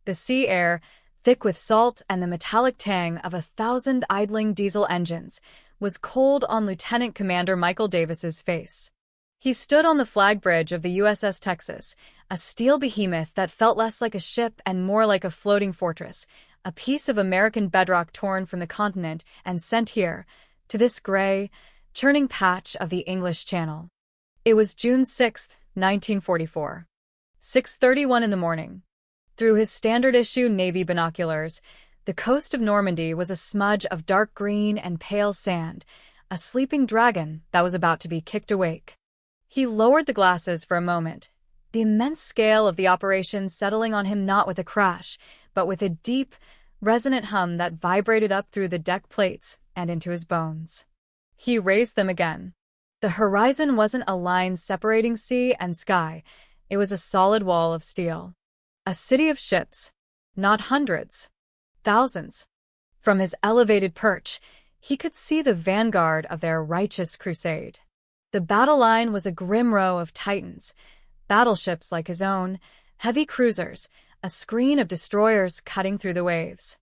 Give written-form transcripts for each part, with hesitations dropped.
The sea air, thick with salt and the metallic tang of 1,000 idling diesel engines, was cold on Lieutenant Commander Michael Davis's face. He stood on the flag bridge of the USS Texas, a steel behemoth that felt less like a ship and more like a floating fortress, a piece of American bedrock torn from the continent and sent here, to this gray, churning patch of the English Channel. It was June 6, 1944. 6:31 in the morning. Through his standard-issue Navy binoculars, the coast of Normandy was a smudge of dark green and pale sand, a sleeping dragon that was about to be kicked awake. He lowered the glasses for a moment, the immense scale of the operation settling on him not with a crash, but with a deep, resonant hum that vibrated up through the deck plates and into his bones. He raised them again. The horizon wasn't a line separating sea and sky, it was a solid wall of steel. A city of ships, not hundreds, thousands. From his elevated perch, he could see the vanguard of their righteous crusade. The battle line was a grim row of titans, battleships like his own, heavy cruisers, a screen of destroyers cutting through the waves.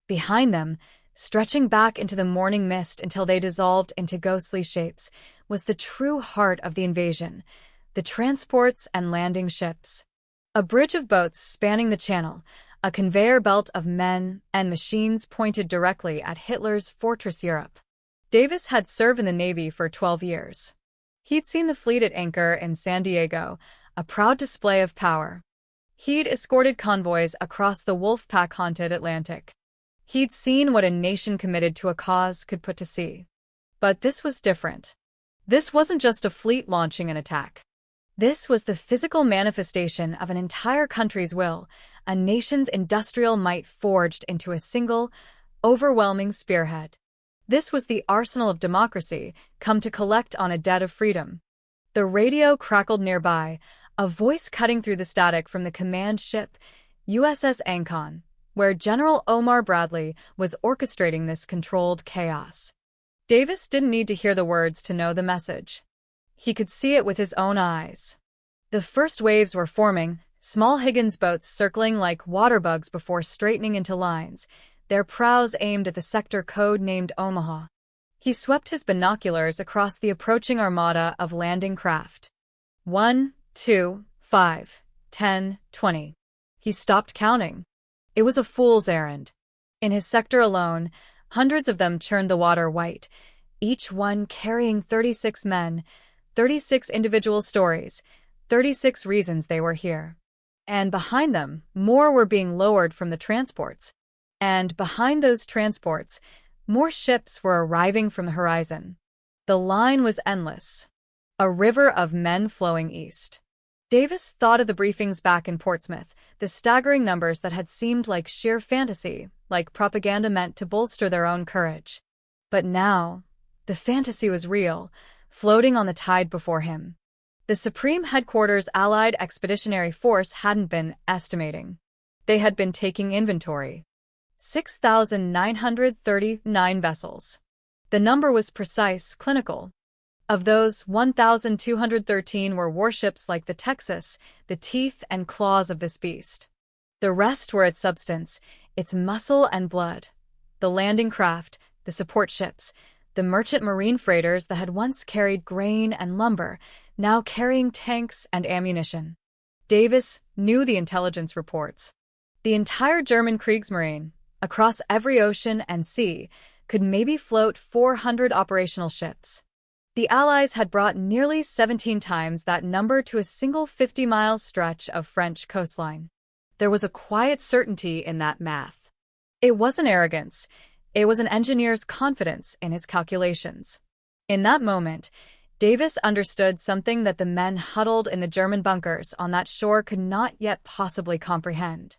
Behind them, stretching back into the morning mist until they dissolved into ghostly shapes, was the true heart of the invasion, the transports and landing ships. A bridge of boats spanning the channel, a conveyor belt of men and machines pointed directly at Hitler's Fortress Europe. Davis had served in the Navy for 12 years. He'd seen the fleet at anchor in San Diego, a proud display of power. He'd escorted convoys across the wolf-pack-haunted Atlantic. He'd seen what a nation committed to a cause could put to sea. But this was different. This wasn't just a fleet launching an attack. This was the physical manifestation of an entire country's will, a nation's industrial might forged into a single, overwhelming spearhead. This was the arsenal of democracy, come to collect on a debt of freedom. The radio crackled nearby, a voice cutting through the static from the command ship, USS Ancon, where General Omar Bradley was orchestrating this controlled chaos. Davis didn't need to hear the words to know the message. He could see it with his own eyes. The first waves were forming, small Higgins boats circling like water bugs before straightening into lines, their prows aimed at the sector code named Omaha. He swept his binoculars across the approaching armada of landing craft. 1, 2, 5, 10, 20. He stopped counting. It was a fool's errand. In his sector alone, hundreds of them churned the water white, each one carrying 36 men, 36 individual stories, 36 reasons they were here. And behind them, more were being lowered from the transports. And behind those transports, more ships were arriving from the horizon. The line was endless. A river of men flowing east. Davis thought of the briefings back in Portsmouth, the staggering numbers that had seemed like sheer fantasy, like propaganda meant to bolster their own courage. But now, the fantasy was real, floating on the tide before him. The Supreme Headquarters Allied Expeditionary Force hadn't been estimating. They had been taking inventory. 6,939 vessels. The number was precise, clinical. Of those, 1,213 were warships like the Texas, the teeth and claws of this beast. The rest were its substance, its muscle and blood. The landing craft, the support ships, the merchant marine freighters that had once carried grain and lumber, now carrying tanks and ammunition. Davis knew the intelligence reports. The entire German Kriegsmarine, across every ocean and sea, could maybe float 400 operational ships. The Allies had brought nearly 17 times that number to a single 50-mile stretch of French coastline. There was a quiet certainty in that math. It wasn't arrogance. It was an engineer's confidence in his calculations. In that moment, Davis understood something that the men huddled in the German bunkers on that shore could not yet possibly comprehend.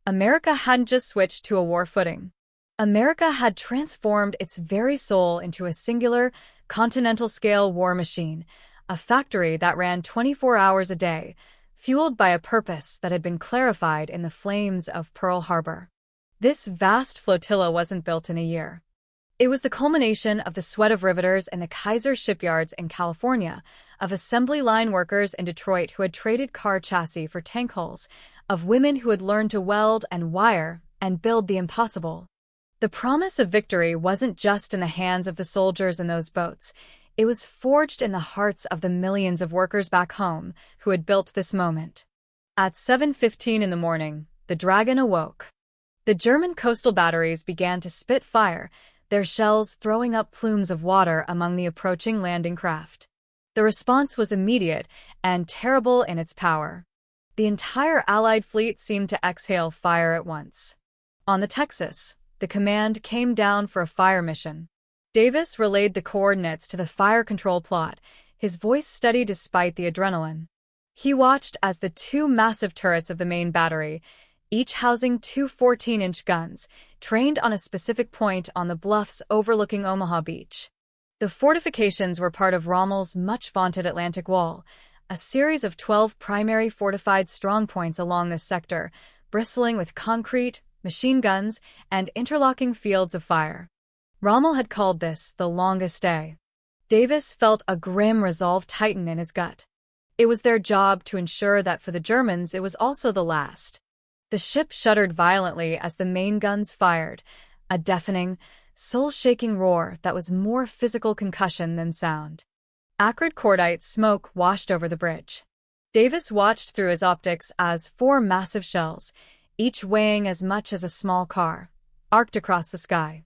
America hadn't just switched to a war footing. America had transformed its very soul into a singular, continental-scale war machine, a factory that ran 24 hours a day, fueled by a purpose that had been clarified in the flames of Pearl Harbor. This vast flotilla wasn't built in a year. It was the culmination of the sweat of riveters in the Kaiser shipyards in California, of assembly line workers in Detroit who had traded car chassis for tank hulls, of women who had learned to weld and wire and build the impossible. The promise of victory wasn't just in the hands of the soldiers in those boats. It was forged in the hearts of the millions of workers back home who had built this moment. At 7:15 in the morning, the Dragon awoke. The German coastal batteries began to spit fire, their shells throwing up plumes of water among the approaching landing craft. The response was immediate and terrible in its power. The entire Allied fleet seemed to exhale fire at once. On the Texas, the command came down for a fire mission. Davis relayed the coordinates to the fire control plot, his voice steady despite the adrenaline. He watched as the two massive turrets of the main battery, each housing two 14-inch guns, trained on a specific point on the bluffs overlooking Omaha Beach. The fortifications were part of Rommel's much-vaunted Atlantic Wall, a series of 12 primary fortified strongpoints along this sector, bristling with concrete, machine guns, and interlocking fields of fire. Rommel had called this the longest day. Davis felt a grim resolve tighten in his gut. It was their job to ensure that for the Germans it was also the last. The ship shuddered violently as the main guns fired, a deafening, soul-shaking roar that was more physical concussion than sound. Acrid cordite smoke washed over the bridge. Davis watched through his optics as 4 massive shells, each weighing as much as a small car, arced across the sky.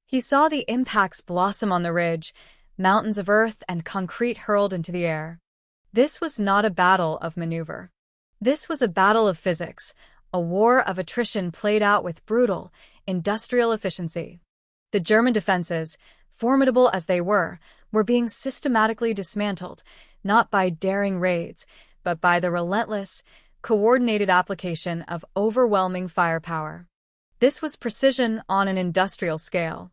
He saw the impacts blossom on the ridge, mountains of earth and concrete hurled into the air. This was not a battle of maneuver. This was a battle of physics, a war of attrition played out with brutal, industrial efficiency. The German defenses, formidable as they were being systematically dismantled, not by daring raids, but by the relentless, coordinated application of overwhelming firepower. This was precision on an industrial scale.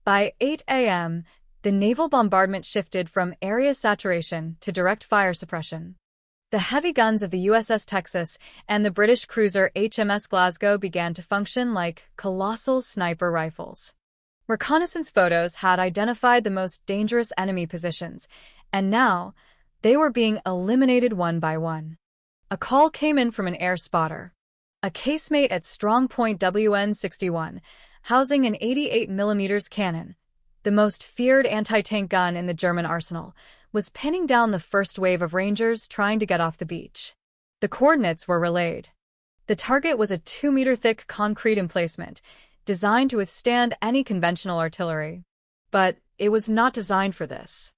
By 8 a.m., the naval bombardment shifted from area saturation to direct fire suppression. The heavy guns of the USS Texas and the British cruiser HMS Glasgow began to function like colossal sniper rifles. Reconnaissance photos had identified the most dangerous enemy positions, and now they were being eliminated one by one. A call came in from an air spotter. A casemate at Strong Point WN-61, housing an 88mm cannon, the most feared anti-tank gun in the German arsenal, was pinning down the first wave of Rangers trying to get off the beach. The coordinates were relayed. The target was a 2-meter-thick concrete emplacement, designed to withstand any conventional artillery. But it was not designed for this.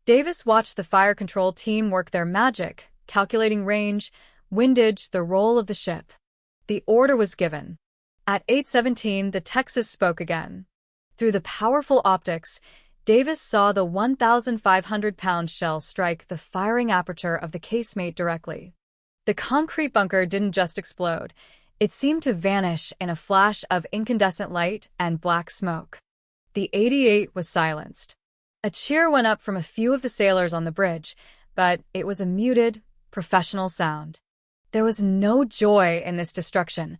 Davis watched the fire control team work their magic, calculating range, windage, the roll of the ship. The order was given. At 8:17, the Texas spoke again. Through the powerful optics, Davis saw the 1,500-pound shell strike the firing aperture of the casemate directly. The concrete bunker didn't just explode. It seemed to vanish in a flash of incandescent light and black smoke. The 88 was silenced. A cheer went up from a few of the sailors on the bridge, but it was a muted, professional sound. There was no joy in this destruction,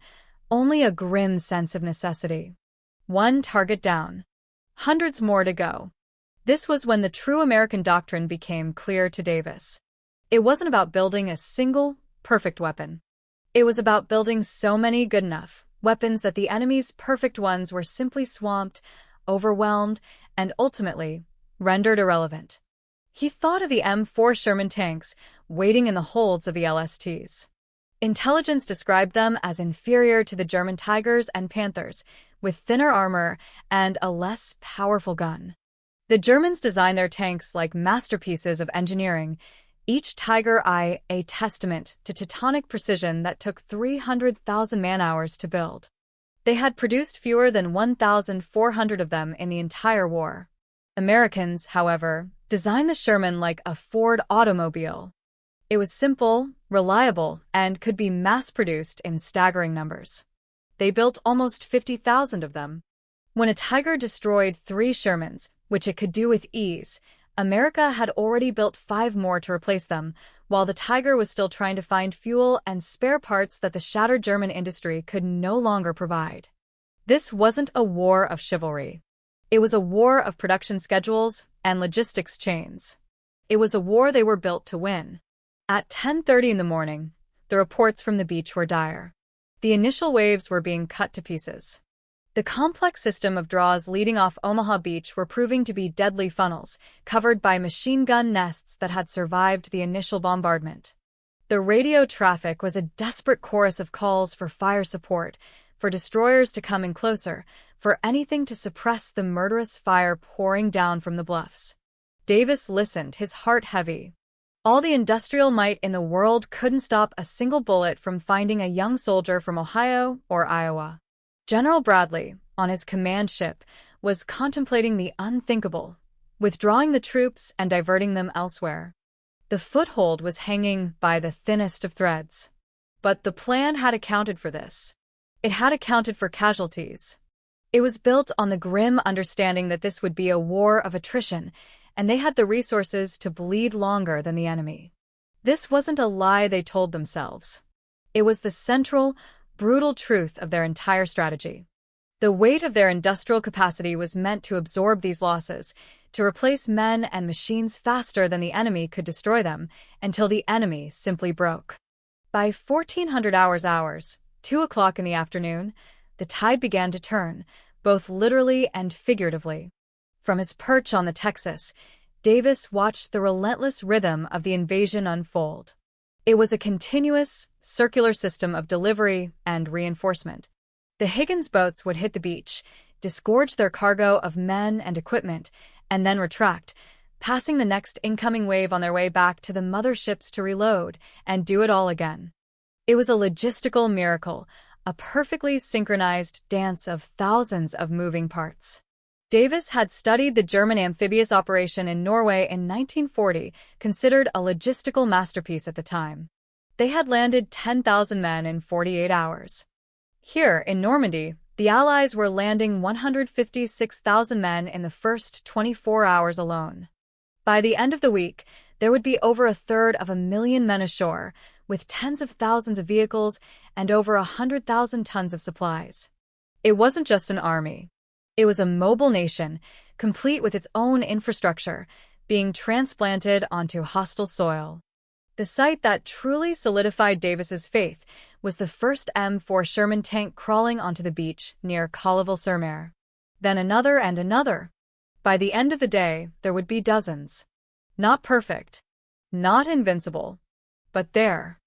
only a grim sense of necessity. One target down. Hundreds more to go. This was when the true American doctrine became clear to Davis. It wasn't about building a single, perfect weapon. It was about building so many good enough weapons that the enemy's perfect ones were simply swamped, overwhelmed, and ultimately rendered irrelevant. He thought of the M4 Sherman tanks waiting in the holds of the LSTs. Intelligence described them as inferior to the German Tigers and Panthers, with thinner armor and a less powerful gun. The Germans designed their tanks like masterpieces of engineering, each Tiger I a testament to titanic precision that took 300,000 man-hours to build. They had produced fewer than 1,400 of them in the entire war. Americans, however, designed the Sherman like a Ford automobile. It was simple, reliable, and could be mass-produced in staggering numbers. They built almost 50,000 of them. When a Tiger destroyed 3 Shermans, which it could do with ease, America had already built 5 more to replace them, while the Tiger was still trying to find fuel and spare parts that the shattered German industry could no longer provide. This wasn't a war of chivalry. It was a war of production schedules and logistics chains. It was a war they were built to win. At 10:30 in the morning, the reports from the beach were dire. The initial waves were being cut to pieces. The complex system of draws leading off Omaha Beach were proving to be deadly funnels, covered by machine gun nests that had survived the initial bombardment. The radio traffic was a desperate chorus of calls for fire support, for destroyers to come in closer, for anything to suppress the murderous fire pouring down from the bluffs. Davis listened, his heart heavy. All the industrial might in the world couldn't stop a single bullet from finding a young soldier from Ohio or Iowa. General Bradley, on his command ship, was contemplating the unthinkable, withdrawing the troops and diverting them elsewhere. The foothold was hanging by the thinnest of threads. But the plan had accounted for this. It had accounted for casualties. It was built on the grim understanding that this would be a war of attrition, and they had the resources to bleed longer than the enemy. This wasn't a lie they told themselves. It was the central, brutal truth of their entire strategy. The weight of their industrial capacity was meant to absorb these losses, to replace men and machines faster than the enemy could destroy them, until the enemy simply broke. By 1400 hours, 2 o'clock in the afternoon, the tide began to turn, both literally and figuratively. From his perch on the Texas, Davis watched the relentless rhythm of the invasion unfold. It was a continuous, circular system of delivery and reinforcement. The Higgins boats would hit the beach, disgorge their cargo of men and equipment, and then retract, passing the next incoming wave on their way back to the mother ships to reload and do it all again. It was a logistical miracle, a perfectly synchronized dance of thousands of moving parts. Davis had studied the German amphibious operation in Norway in 1940, considered a logistical masterpiece at the time. They had landed 10,000 men in 48 hours. Here, in Normandy, the Allies were landing 156,000 men in the first 24 hours alone. By the end of the week, there would be over 1/3 men ashore, with tens of thousands of vehicles and over 100,000 tons of supplies. It wasn't just an army. It was a mobile nation, complete with its own infrastructure, being transplanted onto hostile soil. The site that truly solidified Davis's faith was the first M4 Sherman tank crawling onto the beach near Colleville-sur-Mer. Then another and another. By the end of the day, there would be dozens. Not perfect, not invincible, but there.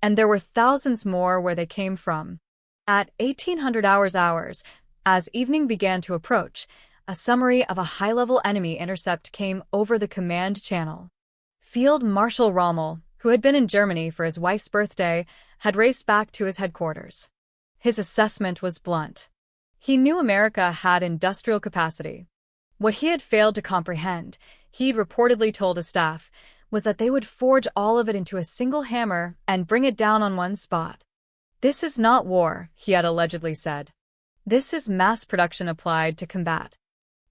And there were thousands more where they came from. At 1800 hours, as evening began to approach, a summary of a high-level enemy intercept came over the command channel. Field Marshal Rommel, who had been in Germany for his wife's birthday, had raced back to his headquarters. His assessment was blunt. He knew America had industrial capacity. What he had failed to comprehend, he'd reportedly told his staff, was that they would forge all of it into a single hammer and bring it down on one spot. "This is not war," he had allegedly said. "This is mass production applied to combat."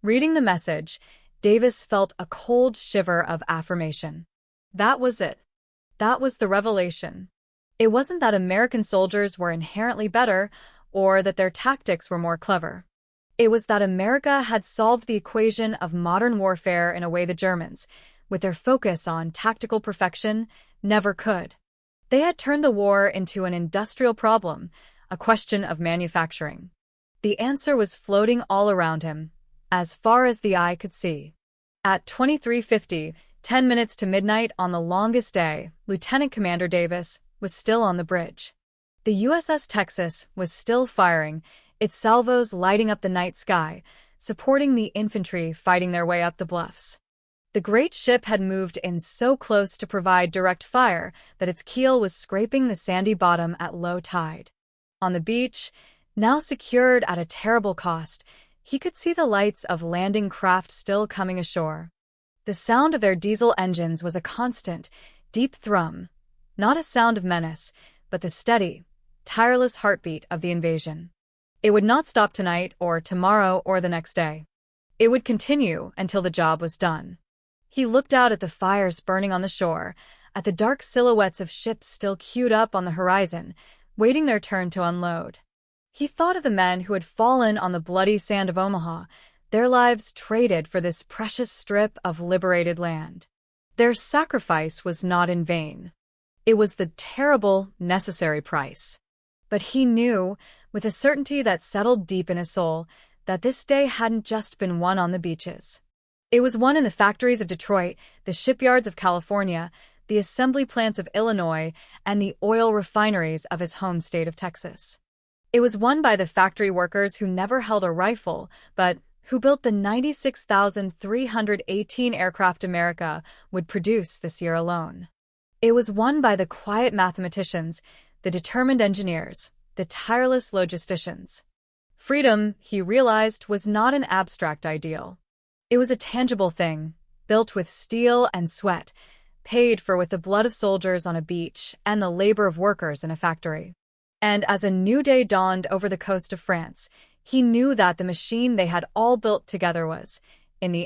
Reading the message, Davis felt a cold shiver of affirmation. That was it. That was the revelation. It wasn't that American soldiers were inherently better or that their tactics were more clever. It was that America had solved the equation of modern warfare in a way the Germans, with their focus on tactical perfection, never could. They had turned the war into an industrial problem, a question of manufacturing. The answer was floating all around him, as far as the eye could see. At 23:50, 10 minutes to midnight on the longest day, Lieutenant Commander Davis was still on the bridge. The USS Texas was still firing, its salvos lighting up the night sky, supporting the infantry fighting their way up the bluffs. The great ship had moved in so close to provide direct fire that its keel was scraping the sandy bottom at low tide. On the beach, now secured at a terrible cost, he could see the lights of landing craft still coming ashore. The sound of their diesel engines was a constant, deep thrum, not a sound of menace, but the steady, tireless heartbeat of the invasion. It would not stop tonight or tomorrow or the next day. It would continue until the job was done. He looked out at the fires burning on the shore, at the dark silhouettes of ships still queued up on the horizon, waiting their turn to unload. He thought of the men who had fallen on the bloody sand of Omaha, their lives traded for this precious strip of liberated land. Their sacrifice was not in vain. It was the terrible, necessary price. But he knew, with a certainty that settled deep in his soul, that this day hadn't just been won on the beaches. It was won in the factories of Detroit, the shipyards of California, the assembly plants of Illinois, and the oil refineries of his home state of Texas. It was won by the factory workers who never held a rifle, but who built the 96,318 aircraft America would produce this year alone. It was won by the quiet mathematicians, the determined engineers, the tireless logisticians. Freedom, he realized, was not an abstract ideal. It was a tangible thing, built with steel and sweat, paid for with the blood of soldiers on a beach and the labor of workers in a factory. And as a new day dawned over the coast of France, he knew that the machine they had all built together was, in the end,